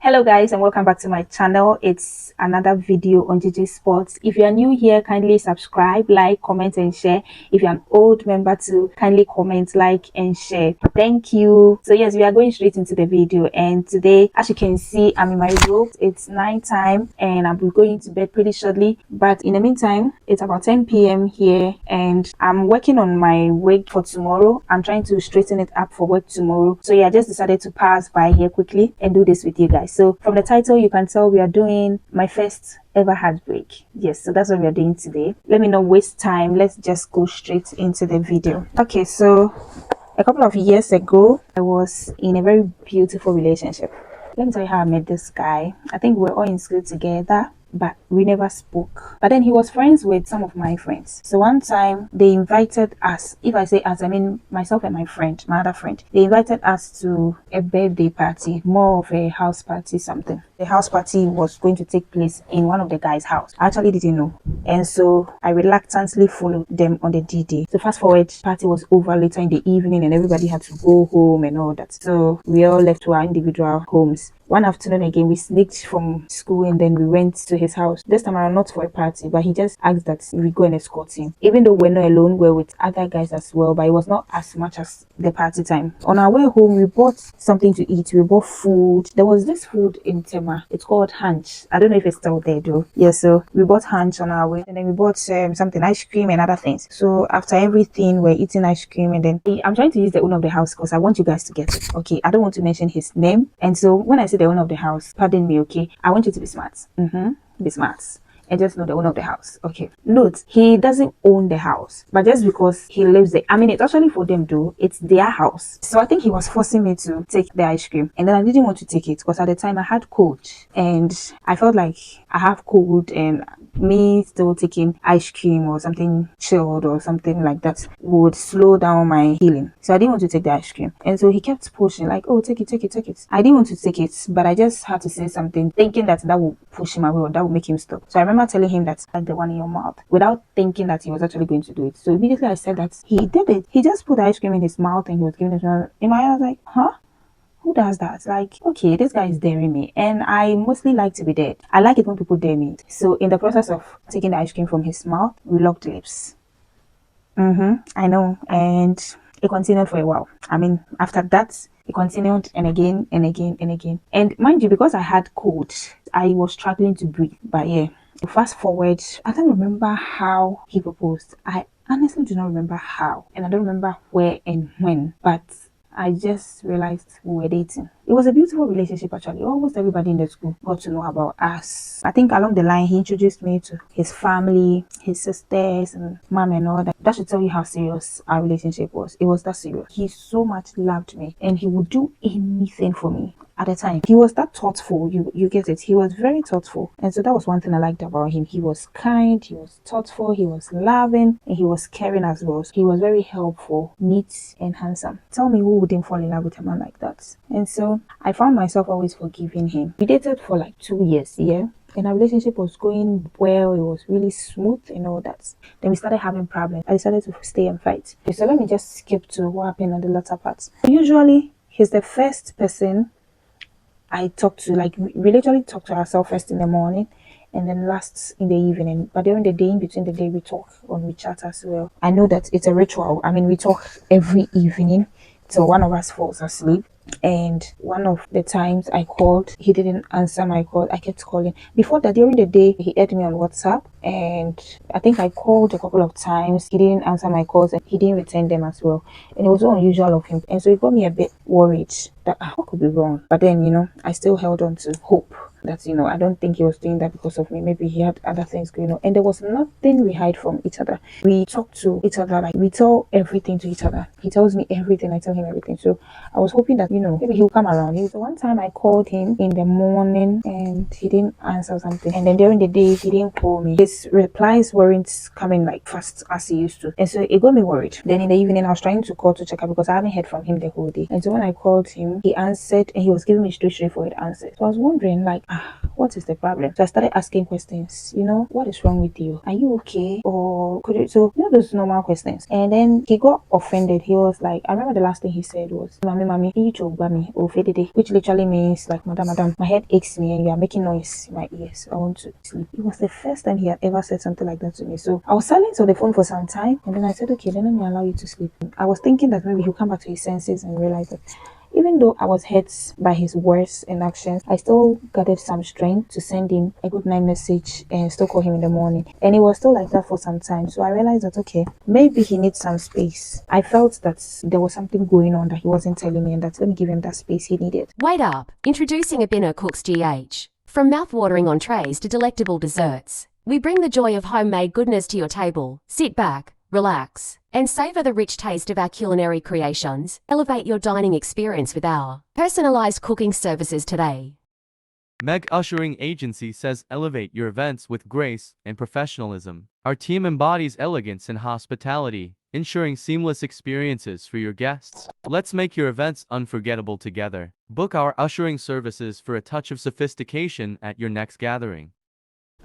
Hello guys, and welcome back to my channel. It's another video on GG Sports. If you are new here, kindly subscribe, like, comment and share. If you're an old member too, kindly comment, like and share. Thank you. So yes, we are going straight into the video, and today, as you can see, I'm in my room. It's night time and I'm going to bed pretty shortly, but in the meantime, it's about 10 p.m. here and I'm working on my wig for tomorrow. I'm trying to straighten it up for work tomorrow. So yeah, I just decided to pass by here quickly and do this with you guys. So from the title, you can tell we are doing my first ever heartbreak. Yes, so that's what we are doing today. Let me not waste time. Let's just go straight into the video. Okay, so a couple of years ago, I was in a very beautiful relationship. Let me tell you how I met this guy. I think we were all in school together, but we never spoke. But then he was friends with some of my friends. So one time they invited us, if I say us, I mean myself and my friend, my other friend. They invited us to a birthday party, more of a house party something. The house party was going to take place in one of the guys' house. I actually didn't know. And so I reluctantly followed them on the D-Day. So fast forward, party was over later in the evening and everybody had to go home and all that. So we all left to our individual homes. One afternoon again, we sneaked from school and then we went to his house. This time around, not for a party, but he just asked that we go and escort him. Even though we're not alone, we're with other guys as well, but it was not as much as the party time. On our way home, we bought something to eat. We bought food. There was this food in Tema. It's called Hunch. I don't know if it's still there though. Yeah, so we bought Hunch on our way and then we bought something, ice cream and other things. So after everything, we're eating ice cream and then I'm trying to use the owner of the house because I want you guys to get it. Okay, I don't want to mention his name. And so when I say the owner of the house, pardon me, okay, I want you to be smart. Be smart and just know the owner of the house. Okay, note, he doesn't own the house, but just because he lives there, I mean, it's actually for them though, it's their house. So I think he was forcing me to take the ice cream and then I didn't want to take it because at the time I had cold and I felt like I have cold and me still taking ice cream or something chilled or something like that would slow down my healing. So I didn't want to take the ice cream. And so he kept pushing like, oh, take it, take it, take it. I didn't want to take it, but I just had to say something thinking that would push him away or that would make him stop. So I remember telling him that like the one in your mouth without thinking that he was actually going to do it. So immediately I said that he did it. He just put the ice cream in his mouth and he was giving it to me. In my head, I was like, huh? Who does that? Like, okay, this guy is daring me and I mostly like to be dared. I like it when people dare me. So in the process of taking the ice cream from his mouth, we locked lips. I know. And it continued for a while. I mean, after that, it continued and again and again and again. And mind you, because I had cold, I was struggling to breathe. But yeah, fast forward, I don't remember how he proposed. I honestly do not remember how. And I don't remember where and when. But I just realized we were dating. It was a beautiful relationship actually. Almost everybody in the school got to know about us. I think along the line, he introduced me to his family, his sisters and mom and all that. That should tell you how serious our relationship was. It was that serious. He so much loved me and he would do anything for me. At the time, he was that thoughtful. You get it. He was very thoughtful. And so that was one thing I liked about him. He was kind, he was thoughtful, he was loving, and he was caring as well. He was very helpful, neat, and handsome. Tell me who wouldn't fall in love with a man like that? And so I found myself always forgiving him. We dated for like 2 years, yeah. And our relationship was going well, it was really smooth and all that. Then we started having problems. I decided to stay and fight. So let me just skip to what happened on the latter part. Usually, he's the first person I talk to, like we literally talk to ourselves first in the morning and then last in the evening. But during the day, in between the day, we talk or we chat as well. I know that it's a ritual. I mean, we talk every evening till one of us falls asleep. And one of the times I called, he didn't answer my call. I kept calling. Before that, during the day, he added me on WhatsApp and I think I called a couple of times. He didn't answer my calls and he didn't return them as well. And it was so unusual of him. And so it got me a bit worried that what could be wrong. But then, I still held on to hope that, I don't think he was doing that because of me. Maybe he had other things going on. And there was nothing we hide from each other. We talk to each other, like we tell everything to each other. He tells me everything, I tell him everything. So I was hoping that, maybe he'll come around. The one time I called him in the morning and he didn't answer something. And then during the day, he didn't call me. His replies weren't coming like fast as he used to. And so it got me worried. Then in the evening, I was trying to call to check up because I haven't heard from him the whole day. And so when I called him, he answered and he was giving me straightforward answers. So I was wondering, like, what is the problem? So I started asking questions, what is wrong with you? Are you okay? Or could you, so, those normal questions. And then he got offended. He was like, I remember the last thing he said was, Mami, you choba me, or fedede, which literally means like, madam, my head aches me and you are making noise in my ears. I want to sleep. It was the first time he had ever said something like that to me. So I was silent on the phone for some time. And then I said, okay, then let me allow you to sleep. I was thinking that maybe he'll come back to his senses and realize that even though I was hurt by his words and actions, I still gathered some strength to send him a good night message and still call him in the morning. And it was still like that for some time. So I realized that, okay, maybe he needs some space. I felt that there was something going on that he wasn't telling me, and that let me give him that space he needed. Wait up! Introducing Abina Cooks GH. From mouth-watering entrees to delectable desserts, we bring the joy of homemade goodness to your table. Sit back, relax, and savor the rich taste of our culinary creations. Elevate your dining experience with our personalized cooking services today. Meg Ushering Agency says elevate your events with grace and professionalism. Our team embodies elegance and hospitality, ensuring seamless experiences for your guests. Let's make your events unforgettable together. Book our ushering services for a touch of sophistication at your next gathering.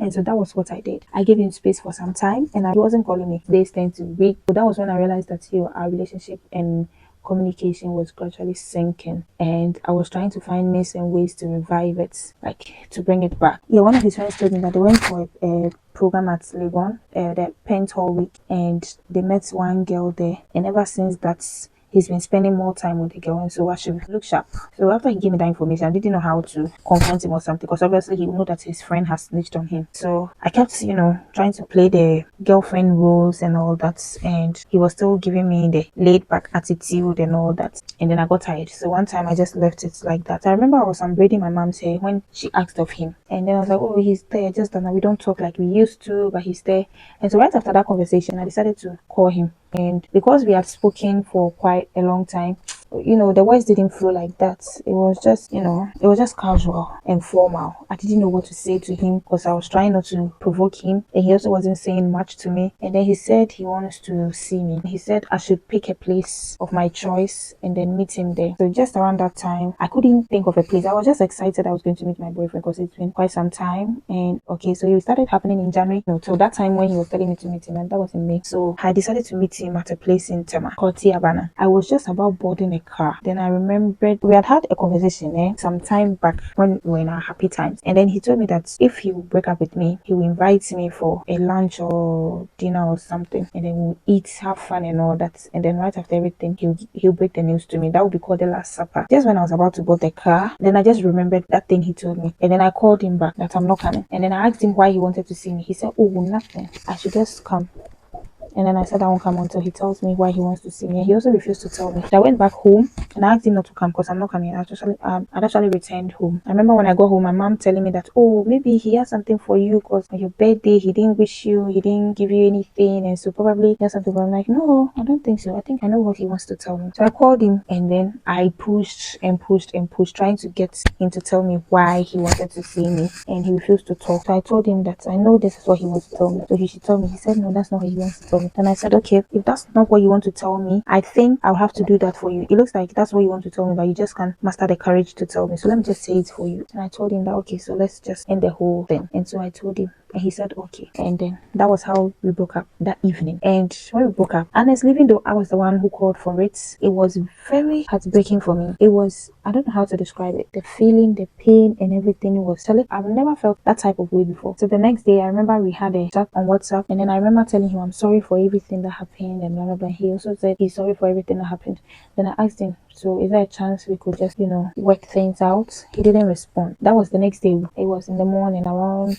And so that was what I did. I gave him space for some time, and he wasn't calling me days 10 to week. So that was when I realized that our relationship and communication was gradually sinking, and I was trying to find means and ways to revive it, like to bring it back. Yeah, one of his friends told me that they went for a program at Legon, the Paint Hall week, and they met one girl there, and ever since that's he's been spending more time with the girl, and so I should look sharp. So after he gave me that information, I didn't know how to confront him or something, because obviously he would know that his friend has snitched on him. So I kept, trying to play the girlfriend roles and all that, and he was still giving me the laid back attitude and all that. And then I got tired. So one time I just left it like that. I remember I was braiding my mom's hair when she asked of him, and then I was like, oh, he's there, just that we don't talk like we used to, but he's there. And so right after that conversation, I decided to call him. And because we had spoken for quite a long time, the words didn't flow like that. It was just, it was just casual and formal. I didn't know what to say to him because I was trying not to provoke him, and he also wasn't saying much to me. And then he said he wants to see me. He said I should pick a place of my choice and then meet him there. So just around that time, I couldn't think of a place. I was just excited I was going to meet my boyfriend because it's been quite some time. And okay, so it started happening in January. So that time when he was telling me to meet him, and that was in May. So I decided to meet him at a place in Tema called Tiabana. I was just about boarding a car. Then I remembered we had a conversation some time back when we were in our happy times. And then he told me that if he would break up with me, he will invite me for a lunch or dinner or something. And then we'll eat, have fun and all that. And then right after everything, he'll break the news to me. That would be called the Last Supper. Just when I was about to board the car, then I just remembered that thing he told me. And then I called him back that I'm not coming. And then I asked him why he wanted to see me. He said, oh, nothing. I should just come. And then I said I won't come until he tells me why he wants to see me. He also refused to tell me. So I went back home and I asked him not to come because I'm not coming. I'd actually returned home. I remember when I got home, my mom telling me that, oh, maybe he has something for you because on your birthday, he didn't wish you, he didn't give you anything. And so probably he has something. But I'm like, no, I don't think so. I think I know what he wants to tell me. So I called him and then I pushed and pushed and pushed, trying to get him to tell me why he wanted to see me. And he refused to talk. So I told him that I know this is what he wants to tell me, so he should tell me. He said, no, that's not what he wants to tell me. And I said, okay, if that's not what you want to tell me, I think I'll have to do that for you. It looks like that's what you want to tell me, but you just can't muster the courage to tell me. So let me just say it for you. And I told him that, okay, so let's just end the whole thing. And so I told him, and he said, okay. And then that was how we broke up that evening. And when we broke up, honestly, even though I was the one who called for it, it was very heartbreaking for me. It was, I don't know how to describe it. The feeling, the pain and everything was solid. I've never felt that type of way before. So the next day, I remember we had a chat on WhatsApp. And then I remember telling him, I'm sorry for everything that happened and blah, blah, blah. He also said he's sorry for everything that happened. Then I asked him, so is there a chance we could just, work things out? He didn't respond. That was the next day. It was in the morning around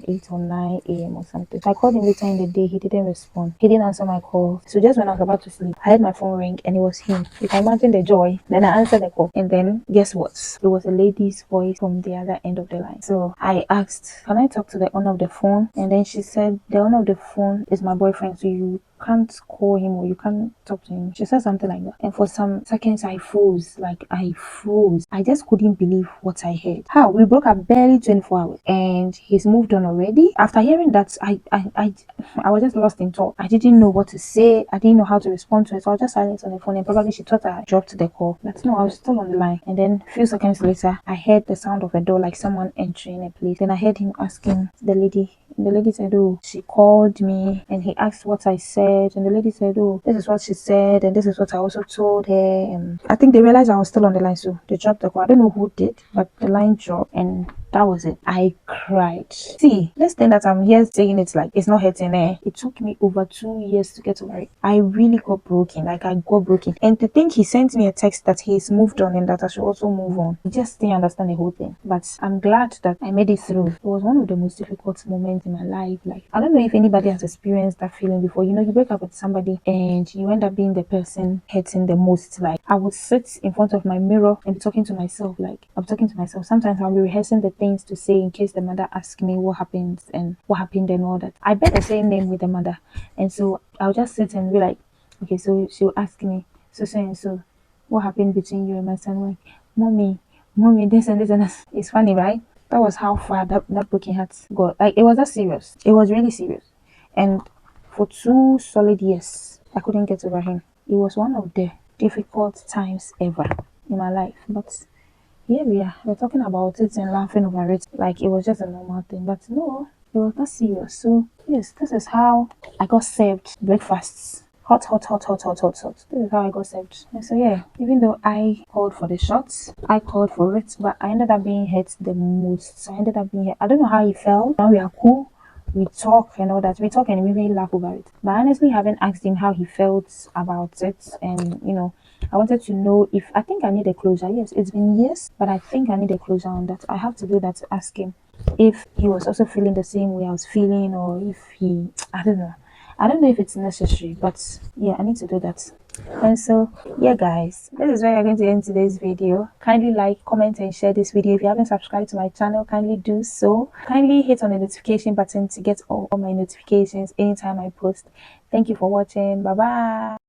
8 or 9 a.m. or something. So I called him later in the day. He didn't respond. He didn't answer my call. So just when I was about to sleep, I heard my phone ring and it was him. You can imagine the joy. Then I answered the call. And then guess what? It was a lady's voice from the other end of the line. So I asked, can I talk to the owner of the phone? And then she said, the owner of the phone is my boyfriend. So you can't call him or you can't talk to him. She said something like that. And for some seconds I froze. Like I froze. I just couldn't believe what I heard. How? We broke up barely 24 hours and he's moved on already. After hearing that, I was just lost in thought. I didn't know what to say. I didn't know how to respond to it. So I was just silent on the phone and probably she thought I dropped the call. But no, I was still on the line. And then a few seconds later, I heard the sound of a door, like someone entering a place. Then I heard him asking the lady. And the lady said, oh, she called me. And he asked what I said. And the lady said, oh, this is what she said. And this is what I also told her. And I think they realized I was still on the line. So they dropped the call. I don't know who did, but the line dropped. And that was it. I cried. See, this thing that I'm here saying, it's like, it's not hurting there. It took me over 2 years to get over it. I really got broken. Like, I got broken. And to think he sent me a text that he's moved on and that I should also move on. I just didn't understand the whole thing. But I'm glad that I made it through. It was one of the most difficult moments in my life. Like, I don't know if anybody has experienced that feeling before. You know, you break up with somebody and you end up being the person hurting the most. Like, I would sit in front of my mirror and be talking to myself. Like, I'm talking to myself. Sometimes I'll be rehearsing the things to say in case the mother asks me what happens and what happened and all that. I bear the same name with the mother, and so I'll just sit and be like, okay, so she'll ask me, so and so, what happened between you and my son? Like, mommy, this and this and that. It's funny, right? That was how far that broken heart got. Like, it was that serious. It was really serious, and for 2 solid years, I couldn't get over him. It was one of the difficult times ever in my life, but here we are. We're talking about it and laughing over it like it was just a normal thing. But no, it was not serious. So yes, this is how I got served breakfasts. Hot, hot, hot, hot, hot, hot, hot. This is how I got served. And so yeah, even though I called for the shots, I called for it, but I ended up being hurt the most. So I ended up being hurt. I don't know how he felt. Now we are cool. We talk and all that. We talk and we really laugh over it. But I honestly haven't asked him how he felt about it. And you know, I wanted to know if I think I need a closure. Yes, it's been years, but I think I need a closure on that. I have to do that to ask him if he was also feeling the same way I was feeling, or if he, I don't know. I don't know if it's necessary, but yeah, I need to do that. And so yeah guys, this is where we're going to end today's video. Kindly like, comment and share this video. If you haven't subscribed to my channel, kindly do so. Kindly hit on the notification button to get all my notifications anytime I post. Thank you for watching. Bye bye.